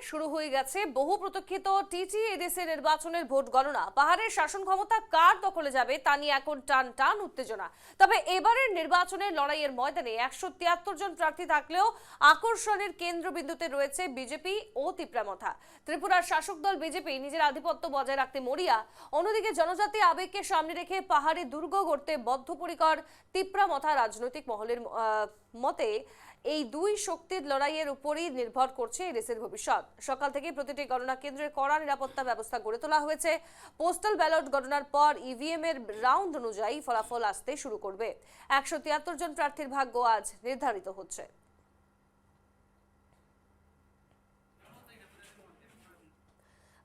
শুরু হয়ে গেছে বহু প্রতীক্ষিত টিটিএডিসি নির্বাচনের ভোট গণনা। পাহাড়ের শাসন ক্ষমতা কার দখলে যাবে তা নিয়ে এখন টান টান উত্তেজনা। তবে এবারের নির্বাচনের লড়াইয়ের ময়দানে 173 জন প্রার্থী থাকলেও আকর্ষণের কেন্দ্রবিন্দুতে রয়েছে বিজেপি ও তিপ্রামথা। ত্রিপুরার শাসক দল বিজেপি নিজের আধিপত্য বজায় রাখতে মরিয়া, অন্যদিকে জনজাতি আবেগকে সামনে রেখে পাহাড়ে দুর্গ গড়তে বদ্ধপরিকর তিপ্রামথা। রাজনৈতিক মহলের মতে এই দুই শক্তির লড়াইয়ের উপরই নির্ভর করছে এই রেসের ভবিষ্যৎ। সকাল থেকে প্রতিটি গণনা কেন্দ্রে কড়া নিরাপত্তা ব্যবস্থা গড়ে তোলা হয়েছে। পোস্টাল ব্যালট গণনার পর ইভিএম এর রাউন্ড অনুযায়ী ফলাফল আসতে শুরু করবে। 173 জন প্রার্থীর ভাগ্য আজ নির্ধারিত হচ্ছে।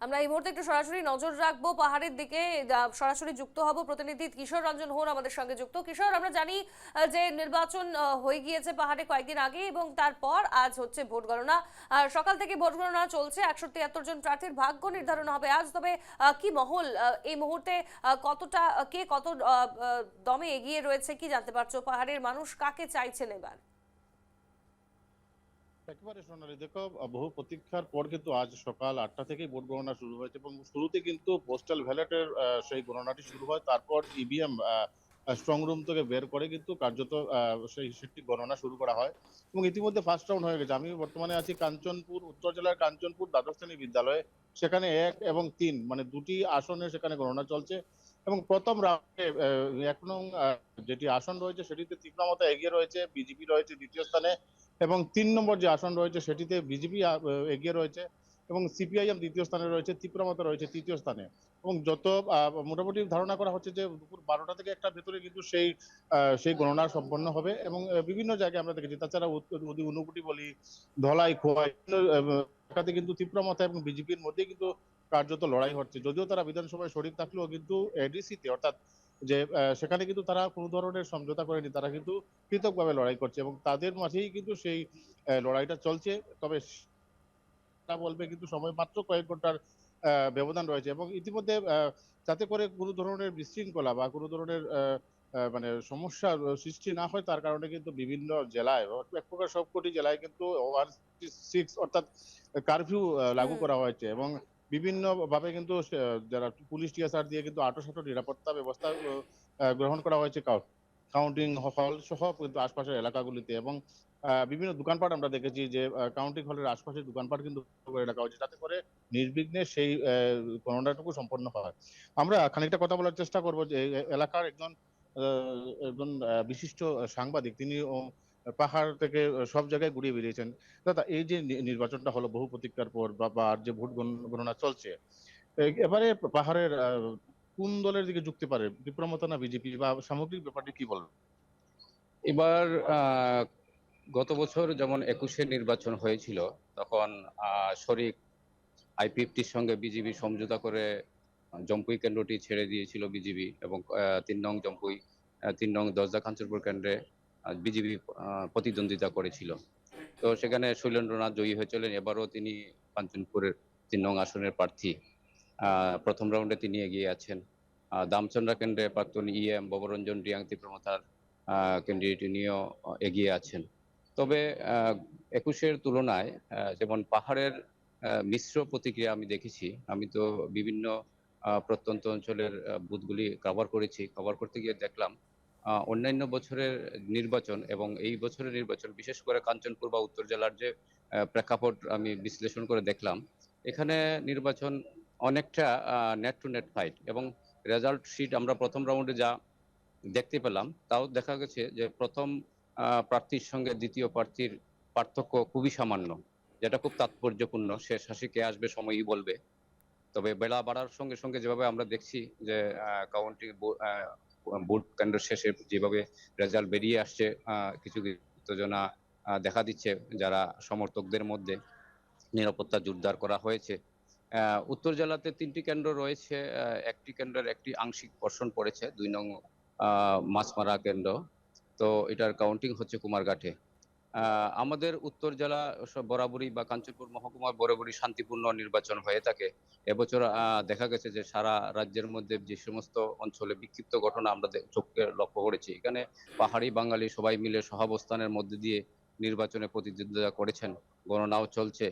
আমরা এই মুহূর্তে একটু সরাসরি নজর রাখবো পাহাড়ের দিকে, সরাসরি যুক্ত হব প্রতিনিধি কিশোর রঞ্জন হোর আমাদের সঙ্গে যুক্ত। কিশোর, আমরা জানি যে নির্বাচন হয়ে গিয়েছে পাহাড়ে কয়েকদিন আগে এবং তারপর আজ হচ্ছে ভোট গণনা। সকাল থেকে ভোট গণনা চলছে, 173 জন প্রার্থীর ভাগ্য নির্ধারণ হবে আজ। তবে কি মহল এই মুহূর্তে কতটা কে কত দমে এগিয়ে রয়েছে কি জানতে পারছো? পাহাড়ের মানুষ কাকে চাইছেন এবার? একেবারে সোনালী, দেখো, বহু প্রতীক্ষার পর কিন্তু আজ সকাল 8টা থেকেই ভোট গণনা শুরু হয়েছে এবং শুরুতে কিন্তু পোস্টাল ব্যালটের সেই গণনাটি শুরু হয়। তারপর ইভিএম স্ট্রং রুম থেকে বের করে কিন্তু কার্যত সেই সেটি গণনা শুরু করা হয় এবং ইতিমধ্যে ফার্স্ট রাউন্ড হয়ে গেছে। আমি বর্তমানে আছি কাঞ্চনপুর, উত্তর জেলার কাঞ্চনপুর দ্বাদশ শ্রেণী বিদ্যালয়ে। সেখানে 1 এবং 3 মানে দুটি আসনে সেখানে গণনা চলছে এবং প্রথম রাউন্ডে 1 নং যেটি আসন রয়েছে সেটিতে তীব্রমতা এগিয়ে রয়েছে, বিজেপি রয়েছে দ্বিতীয় স্থানে এবং 3 নম্বর যে আসন রয়েছে সেটিতে বিজেপি এগিয়ে রয়েছে এবং সিপিআইএম দ্বিতীয় স্থানে রয়েছে, তীব্রমতা রয়েছে তৃতীয় স্থানে। এবং যত মোটামুটি ধারণা করা হচ্ছে যে দুপুর 12টা থেকে একটা ভেতরে কিন্তু সেই গণনা সম্পন্ন হবে এবং বিভিন্ন জায়গায় আমরা দেখেছি। তাছাড়া ঊনকোটি বলি, ধলাই, খোয়াই এলাকাতে কিন্তু তীব্রমতা এবং বিজেপির মধ্যে কিন্তু কার্যত লড়াই হচ্ছে। যদিও তারা বিধানসভায় শরিক থাকলেও কিন্তু এডিসিতে অর্থাৎ যে সেখানে কিন্তু তারা কোনো ধরনের সমঝোতা করেনি, তারা কিন্তু পৃথকভাবে লড়াই করছে এবং তাদের মাঝেই কিন্তু সেই লড়াইটা চলছে। তবে তারা বলবে কিন্তু সময় মাত্র কয়েক ঘন্টার ব্যবধান রয়েছে এবং ইতিমধ্যে যাতে করে কোনো ধরনের বিশৃঙ্খলা বা কোনো ধরনের মানে সমস্যার সৃষ্টি না হয় তার কারণে কিন্তু বিভিন্ন জেলায় এক প্রকার সবকটি জেলায় কিন্তু 166 অর্থাৎ কারফিউ লাগু হুম। করা হয়েছে এবং বিভিন্ন ভাবে কিন্তু যারা পুলিশ টিএসআর দিয়ে কিন্তু আঁটোসাঁটো নিরাপত্তা ব্যবস্থা গ্রহণ করা হয়েছে কাউন্টিং হল সহ কিন্তু আশপাশের এলাকাগুলিতে এবং বিভিন্ন দোকানপাট আমরা দেখেছি যে কাউন্টিং হলের আশপাশের দোকানপাট কিন্তু করে রাখা হয়েছে যাতে করে নির্বিঘ্নে সেই গণনাটুকু সম্পন্ন হয়। আমরা খানিকটা কথা বলার চেষ্টা করব যে এই এলাকার একজন বিশিষ্ট সাংবাদিক, তিনি পাহাড় থেকে সব জায়গায় ঘুরিয়ে বেরিয়েছেন। দাদা, এই যে নির্বাচনটা হলো বহু প্রতীক্ষার পর বা যে ভোট গণনা চলছে, এবারে পাহাড়ের কোন দলের দিকে ঝুঁকতে পারে, বিক্রমতা না বিজেপি, বা সামগ্রিক ব্যাপারটি কি বলবেন? এবার গত বছর যেমন 21-এ নির্বাচন হয়েছিল, তখন শরিক আইপিএফটির সঙ্গে বিজেপি সমঝোতা করে জম্পুই কেন্দ্রটি ছেড়ে দিয়েছিল বিজেপি এবং 3 নং জম্পুই, 3 নং দশদা কাঞ্চনপুর কেন্দ্রে বিজেপি প্রতিদ্বন্দ্বিতা করেছিল। তো সেখানে শৈলেন্দ্রনাথ জয়ী হয়েছিলেন। এবারও তিনি কাঞ্চনপুরের 3 নং আসনের প্রার্থী। প্রথম রাউন্ডে তিনি এগিয়ে আছেন। দামচন্দ্রা কেন্দ্রে প্রাক্তন ইএম ববরঞ্জন রিয়াংতি প্রমতার ক্যান্ডিডেট নিয়েও এগিয়ে আছেন। তবে 21-এর তুলনায় যেমন পাহাড়ের মিশ্র প্রতিক্রিয়া আমি দেখেছি। আমি তো বিভিন্ন প্রত্যন্ত অঞ্চলের বুথগুলি কভার করতে গিয়ে দেখলাম অন্যান্য বছরের নির্বাচন এবং এই বছরের নির্বাচন, বিশেষ করে কাঞ্চনপুর বা উত্তর জেলার যে প্রেক্ষাপট আমি বিশ্লেষণ করে দেখলাম, এখানে নির্বাচন অনেকটা নেট টু নেট ফাইট এবং রেজাল্ট শিট আমরা প্রথম রাউন্ডে যা দেখতে পেলাম তাও দেখা গেছে যে প্রথম প্রার্থীর সঙ্গে দ্বিতীয় প্রার্থীর পার্থক্য খুবই সামান্য, যেটা খুব তাৎপর্যপূর্ণ। শেষ হাসি কে আসবে সময়ই বলবে। তবে বেলা বাড়ার সঙ্গে সঙ্গে যেভাবে আমরা দেখছি যে কাউন্টিং ভোট কেন্দ্র শেষে যেভাবে রেজাল্ট বেরিয়ে আসছে, কিছু উত্তেজনা দেখা দিচ্ছে যারা সমর্থকদের মধ্যে। নিরাপত্তা জোরদার করা হয়েছে। উত্তর জেলাতে 3টি কেন্দ্র রয়েছে। একটি কেন্দ্রের একটি আংশিক বর্ষণ পড়েছে, 2 নং মাছমারা কেন্দ্র। তো এটার কাউন্টিং হচ্ছে কুমারঘাটে। আমাদের উত্তর জেলা বরাবরই বা কাঞ্চনপুর মহকুমার বরাবরই শান্তিপূর্ণ নির্বাচন হয়ে থাকে। এবছর দেখা গেছে যে সারা রাজ্যের মধ্যে যে সমস্ত অঞ্চলে বিক্ষিপ্ত ঘটনা আমরা চোখে লক্ষ্য করেছি, এখানে পাহাড়ি বাঙালি সবাই মিলে সহাবস্থানের মধ্যে দিয়ে নির্বাচনে প্রতিদ্বন্দ্বিতা করেছেন। গণনাও চলছে।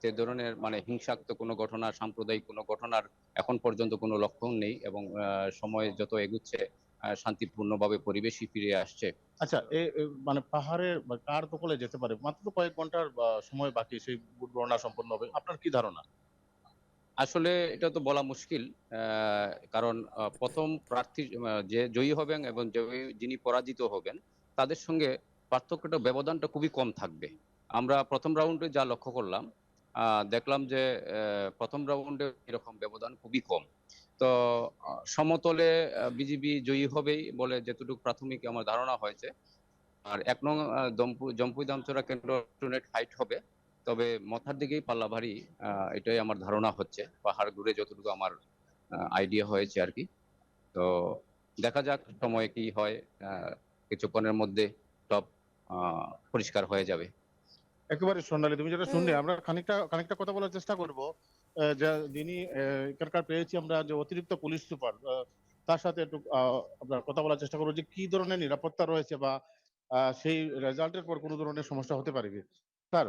সে ধরনের মানে হিংসাত্মক কোনো ঘটনা, সাম্প্রদায়িক কোনো ঘটনার এখন পর্যন্ত কোনো লক্ষণ নেই, এবং সময় যত এগুচ্ছে শান্তিপূর্ণভাবে পরিবেশই ফিরে আসছে। আচ্ছা, মানে পাহাড়ে বা কার দখলে যেতে পারে? মাত্র কয়েক ঘন্টার সময় বাকি সেই ভোট গণনা সম্পন্ন হবে। আপনার কি ধারণা? আসলে এটা তো বলা মুশকিল, কারণ প্রথম প্রার্থী যে জয়ী হবেন এবং যিনি পরাজিত হবেন তাদের সঙ্গে পার্থক্যটা, ব্যবধানটা খুবই কম থাকবে। আমরা প্রথম রাউন্ডে যা লক্ষ্য করলাম, দেখলাম যে প্রথম রাউন্ডে এরকম ব্যবধান খুবই কম। তো সমতলে বিজেপি জয়ী হবেই বলে যেটুকু প্রাথমিক আমার ধারণা হয়েছে। আর ১ নং জম্পুই দামচড়া ক্যান্টনমেন্ট ফাইট হবে, তবে মথার দিকেই পাল্লা ভারী, এটাই আমার ধারণা হচ্ছে, পাহাড় ঘুরে যতটুকু আমার আইডিয়া হয়েছে আর কি। তো দেখা যাক সময়ে কি হয়, কিছুক্ষণের মধ্যে সব পরিষ্কার হয়ে যাবে। একেবারে সোনালী, তুমি যেটা শুনলে, হুম। আমরা খানিকটা কথা বলার চেষ্টা করব। যিনি এখানকার পেয়েছি আমরা, যে অতিরিক্ত পুলিশ সুপার, তার সাথে একটু আমরা কথা বলার চেষ্টা করবো যে কি ধরনের নিরাপত্তা রয়েছে, বা সেই রেজাল্টের পর কোনো ধরনের সমস্যা হতে পারে কি। স্যার,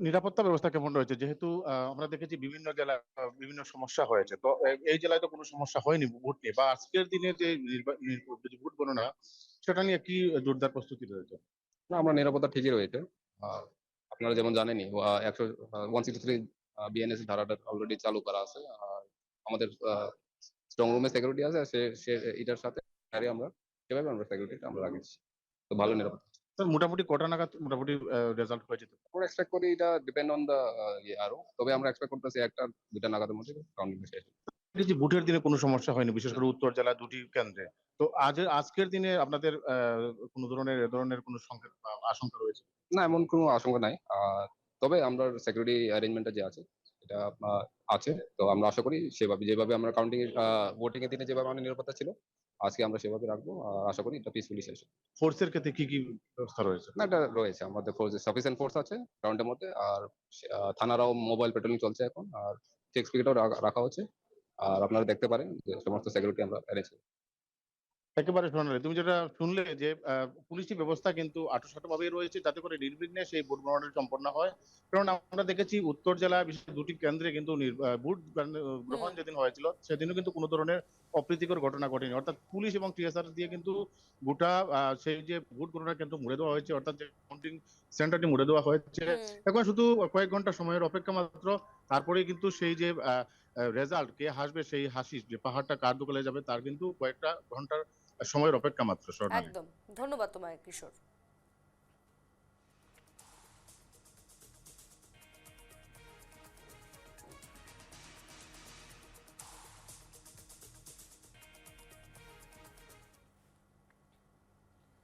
নিরাপত্তা ব্যবস্থা কেমন রয়েছে? যেহেতু আমরা দেখেছি বিভিন্ন জেলায় বিভিন্ন সমস্যা হয়েছে, তো এই জেলায় তো কোনো সমস্যা হয়নি ভোট নিয়ে, বা আজকের দিনে যে যে ভোট গণনা, সেটা নিয়ে কি জোরদার প্রস্তুতি রয়েছে? না, আমরা নিরাপত্তা ঠিকই রয়েছে। আহ, আপনারা যেমন জানেনই 163 বিএনএস ধারাটা অলরেডি চালু করা আছে। আর আমাদের স্ট্রং রুমে সিকিউরিটি আছে, সে সে এটার সাথে আমরা সেভাবে আমরা সিকিউরিটিটা আমরা রাখছি। তো ভালো নিরাপত্তা। স্যার, মোটামুটি কটা নাগাদ মোটামুটি রেজাল্ট হয়ে যেতে পারে? আমরা এক্সপেক্ট করি এটা ডিপেন্ড অন দা আরো, তবে আমরা এক্সপেক্ট করতেছি 1টা 2টা নাগাদের মধ্যে কাউন্টিং শেষ হবে। দেখেছি ভোটের দিনে কোনো সমস্যা হয়নি, বিশেষ করে উত্তর জেলা দুটি কেন্দ্রে। তো আজকের দিনে আপনাদের কোনো ধরনের এ ধরনের কোনো সংকেত বা আশঙ্কা রয়েছে? না, এমন কোনো আশঙ্কা নাই। তবে আমরা সিকিউরিটি অ্যারেঞ্জমেন্টটা যে আছে এটা আছে। তো আমরা আশা করি সেভাবে, যেভাবে আমরা কাউন্টিং এর ভোটিং এর দিনে যেভাবে আমাদের নিরাপত্তা ছিল, আজকে আমরা সেভাবে রাখবো। আর আশা করি এটা পিসফুলি শেষ হবে। ফোর্সের ক্ষেত্রে কি কি ব্যবস্থা রয়েছে? না, এটা রয়েছে আমাদের ফোর্স, সাফিসিয়েন্ট ফোর্স আছে গ্রাউন্ডের মধ্যে। আর থানারাও মোবাইল পেট্রোলিং চলছে এখন, আর চেক স্পিডও রাখা হচ্ছে। আর আপনারা দেখতে পারেন যে সমস্ত সিকিউরিটি আমরা অ্যারেঞ্জ করি। একেবারে সোনালী, তুমি যেটা শুনলে যে পুলিশি ব্যবস্থা কিন্তু আঁটোসাঁটো ভাবেই রয়েছে, যাতে করে নির্বিঘ্নে সেই ভোট গণনা সম্পন্ন হয়। কারণ আমরা দেখেছি উত্তর জেলা বিশেষ দুটি কেন্দ্রে কিন্তু ভোট গ্রহণ হুম। যেদিন হয়েছিল সেদিনও কিন্তু কোনো ধরনের অপ্রীতিকর ঘটনা ঘটেনি। অর্থাৎ পুলিশ এবং টিএসআর দিয়ে কিন্তু গোটা সেই যে ভোট গণনা কেন্দ্র মুড়ে দেওয়া হয়েছে, অর্থাৎ যে কাউন্টিং সেন্টারটি মুড়ে দেওয়া হয়েছে। হুম। এখন শুধু কয়েক ঘন্টা সময়ের অপেক্ষা মাত্র, তারপরেই কিন্তু সেই যে রেজাল্ট, কে হাসবে সেই হাসি, যে পাহাড়টা কার দখলে যাবে, তার কিন্তু কয়েকটা ঘন্টার সময়ের অপেক্ষা মাত্র। স্বর্ণালী। একদম। ধন্যবাদ তোমায় কিশোর।